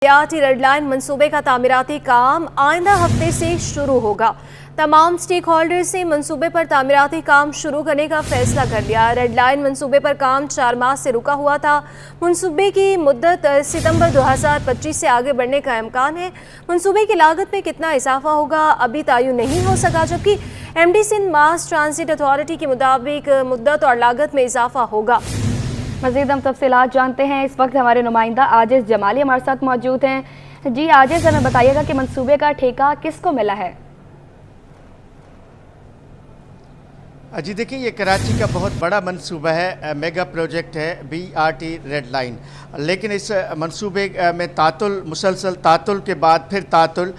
BRT red line मंसूबे का तामीराती काम आइंदा हफ्ते से शुरू होगा। तमाम स्टेक होल्डर्स से मंसूबे पर तामीराती काम शुरू करने का फैसला कर लिया। रेड लाइन मंसूबे पर काम 4 माह से रुका हुआ था। मंसूबे की मुद्दत सितंबर 2025 से आगे बढ़ने का इम्कान है। मंसूबे की लागत में कितना इजाफा होगा अभी तयन नहीं हो सका, जबकि MD Sindh mass transit authority के मुताबिक मुद्दत और लागत में इजाफा होगा। मज़ीद हम तफसीलात जानते हैं। इस वक्त हमारे नुमाइंदा आजिज़ जमाली हमारे साथ मौजूद हैं। जी आजिज़, हमें बताइएगा कि मंसूबे का ठेका किसको मिला है? जी देखिए, ये कराची का बहुत बड़ा मंसूबा है, मेगा प्रोजेक्ट है बीआरटी रेड लाइन। लेकिन इस मंसूबे में मुसलसल तातुल के बाद फिर तातुल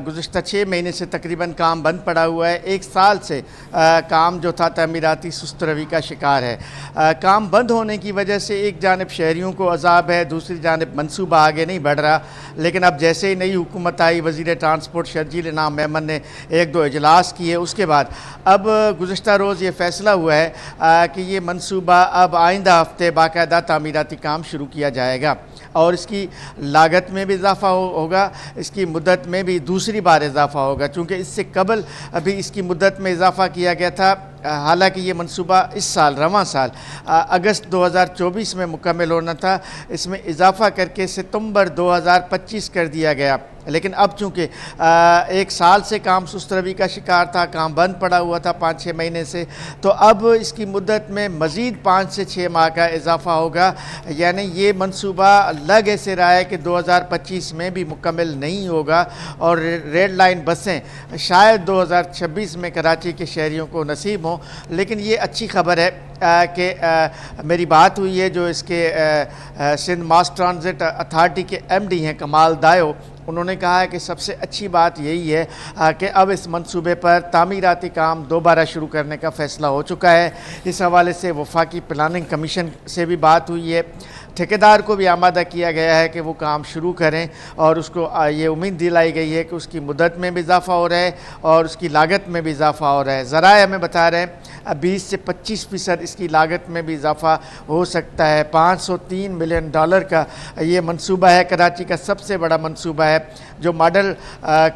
गुज़िश्ता 6 महीने से तकरीबन काम बंद पड़ा हुआ है। 1 साल से काम जो था तामीराती सुस्त रवी का शिकार है। काम बंद होने की वजह से एक जानिब शहरियों को अजाब है, दूसरी जानिब मंसूबा आगे नहीं बढ़ रहा। लेकिन अब जैसे ही नई हुकूमत आई, वज़ीर ट्रांसपोर्ट शर्जील इनाम मेमन ने 1-2 इजलास किए, उसके बाद अब गुज़िश्ता रोज़ ये फ़ैसला हुआ है कि ये मंसूबा अब आइंदा हफ्ते बाकायदा तामीराती काम शुरू किया जाएगा और इसकी लागत में भी इजाफ़ा होगा, इसकी मुद्दत में भी दूसरी बार इजाफ़ा होगा। चूँकि इससे कबल अभी इसकी मुद्दत में इजाफ़ा किया गया था। हालांकि ये मंसूबा इस साल रवां साल अगस्त 2024 में मुकम्मल होना था, इसमें इजाफ़ा करके सितंबर 2025 कर दिया गया। लेकिन अब चूँकि 1 साल से काम सुस्त रवी का शिकार था, काम बंद पड़ा हुआ था 5-6 महीने से, तो अब इसकी मुद्दत में मज़ीद 5 से 6 माह का इजाफ़ा होगा। यानी ये मंसूबा लग ऐसे रहा है कि 2025 में भी मुकम्मल नहीं होगा और रेड लाइन बसें शायद 2026 में कराची के शहरियों को नसीब हों। लेकिन ये अच्छी खबर है कि मेरी बात हुई है जो इसके सिंध मास ट्रांजिट अथॉरिटी के एमडी हैं कमाल दायो, उन्होंने कहा है कि सबसे अच्छी बात यही है कि अब इस मंसूबे पर तामीराती काम दोबारा शुरू करने का फ़ैसला हो चुका है। इस हवाले से वफाकी प्लानिंग कमीशन से भी बात हुई है, ठेकेदार को भी आमादा किया गया है कि वो काम शुरू करें और उसको ये उम्मीद दिलाई गई है कि उसकी मुद्दत में भी इजाफ़ा हो रहा है और उसकी लागत में भी इजाफ़ा हो रहा है। ज़राए हमें बता रहे हैं 20 से 25% इसकी लागत में भी इजाफ़ा हो सकता है। $503 मिलियन का ये मंसूबा है, कराची का सबसे बड़ा मंसूबा है जो मॉडल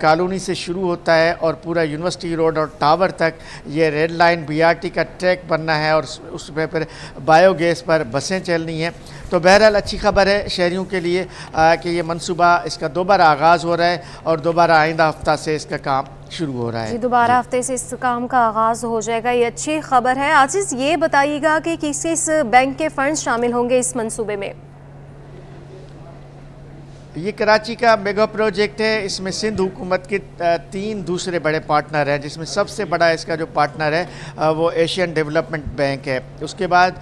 कॉलोनी से शुरू होता है और पूरा यूनिवर्सिटी रोड और टावर तक ये रेड लाइन बीआरटी का ट्रैक बनना है और उस पर फिर बायोगैस पर बसें चलनी हैं। तो बहरहाल अच्छी खबर है शहरियों के लिए कि ये मंसूबा इसका दोबारा आगाज़ हो रहा है और दोबारा आइंदा हफ्ता से इसका काम शुरू हो रहा है। जी, दोबारा हफ्ते से इस काम का आगाज़ हो जाएगा, ये अच्छी खबर है। आजिज़, ये बताइएगा कि किस बैंक के फंड्स शामिल होंगे इस मंसूबे में? ये कराची का मेगा प्रोजेक्ट है, इसमें सिंध हुकूमत के 3 दूसरे बड़े पार्टनर हैं, जिसमें सबसे बड़ा इसका जो पार्टनर है वो एशियन डेवलपमेंट बैंक है। उसके बाद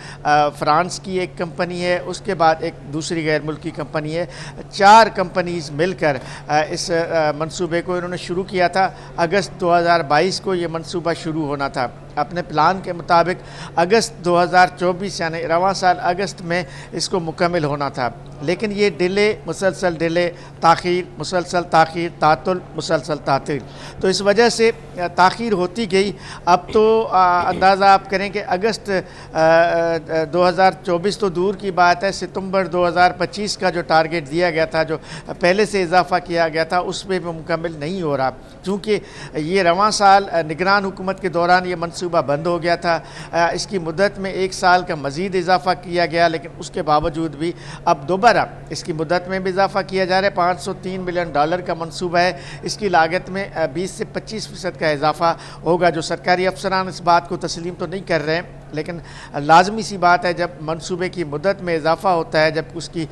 फ्रांस की एक कंपनी है, उसके बाद एक दूसरी गैर मुल्की कंपनी है। 4 कंपनीज़ मिलकर इस मंसूबे को इन्होंने शुरू किया था। अगस्त 2022 को ये मंसूबा शुरू होना था। अपने प्लान के मुताबिक अगस्त 2024 यानी रवां साल अगस्त में इसको मुकम्मल होना था, लेकिन ये डिले मुसलसल डिले, ताख़ीर मुसलसल ताख़ीर, तातुल मुसलसल तातील, तो इस वजह से ताख़ीर होती गई। अब तो अंदाज़ा आप करें कि अगस्त 2024 तो दूर की बात है, सितंबर 2025 का जो टारगेट दिया गया था, जो पहले से इजाफ़ा किया गया था, उसमें भी मुकम्मल नहीं हो रहा। चूँकि ये रवां साल निगरान हुकूमत के दौरान ये मंसूबा बंद हो गया था। इसकी मुद्दत में 1 साल का मज़ीद इजाफ़ा किया गया, लेकिन उसके बावजूद भी अब दोबारा इसकी मुद्दत में भी इजाफ़ा किया जा रहा है। $503 मिलियन का मंसूबा है, इसकी लागत में 20 से 25% का इजाफ़ा होगा। जो सरकारी अफसरान इस बात को तस्लीम तो नहीं कर रहे हैं, लेकिन लाजमी सी बात है जब मंसूबे की मुद्दत में इजाफ़ा होता है, जब उसकी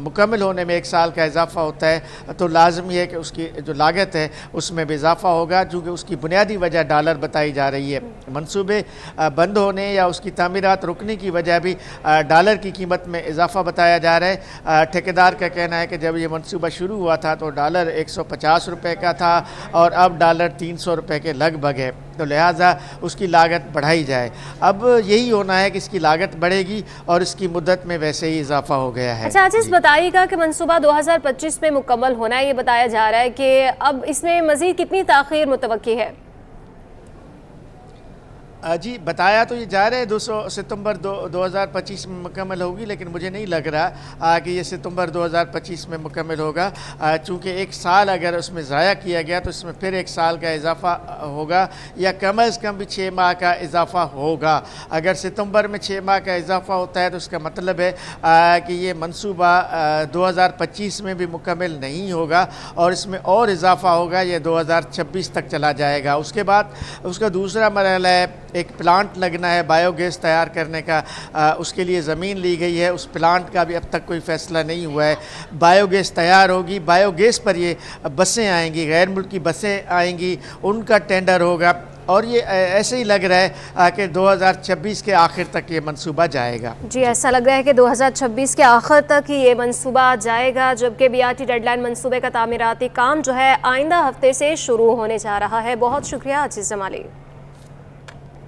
मुकम्मल होने में 1 साल का इजाफ़ा होता है, तो लाजमी है कि उसकी जो लागत है उसमें भी इजाफ़ा होगा, चूँकि उसकी बुनियादी वजह डॉलर बताई जा रही है। मंसूबे बंद होने या उसकी तामीरात रुकने की वजह भी डॉलर की कीमत में इजाफ़ा बताया जा रहा है। ठेकेदार का कहना है कि जब ये मंसूबा शुरू हुआ था तो डॉलर 150 रुपये का था और अब डॉलर 300 रुपये के लगभग है, तो लिहाजा उसकी लागत बढ़ाई जाए। अब यही होना है कि इसकी लागत बढ़ेगी और इसकी मुद्दत में वैसे ही इजाफा हो गया है। अच्छा आजिज़, बताइएगा कि मंसूबा 2025 में मुकम्मल होना है, ये बताया जा रहा है कि अब इसमें मज़ीद कितनी ताख़ीर मुतवक्की है? जी बताया तो ये जा रहा है 200 सितंबर 2025 में मुकम्मल होगी, लेकिन मुझे नहीं लग रहा कि ये सितंबर 2025 में मुकम्मल होगा, चूँकि एक साल अगर उसमें ज़ाया किया गया तो इसमें फिर एक साल का इजाफा होगा या कम अज़ कम भी 6 माह का इजाफा होगा। अगर सितंबर में 6 माह का इजाफा होता है तो उसका मतलब है कि ये मंसूबा 2025 में भी मुकम्मल नहीं होगा और इसमें और इजाफा होगा, ये 2026 तक चला जाएगा। उसके बाद उसका दूसरा मरहला है, एक प्लांट लगना है बायोगैस तैयार करने का, उसके लिए ज़मीन ली गई है, उस प्लांट का भी अब तक कोई फ़ैसला नहीं हुआ है। बायोगैस तैयार होगी, बायोगैस पर ये बसें आएंगी, गैर मुल्की बसें आएंगी, उनका टेंडर होगा और ये ऐसे ही लग रहा है कि 2026 के आखिर तक ये मंसूबा जाएगा। जी, ऐसा लग रहा है कि 2026 के आखिर तक ही ये मंसूबा जाएगा, जबकि BRT रेड लाइन मंसूबे का तामीराती काम जो है आइंदा हफ्ते से शुरू होने जा रहा है। बहुत शुक्रिया अजीज़ जमाली।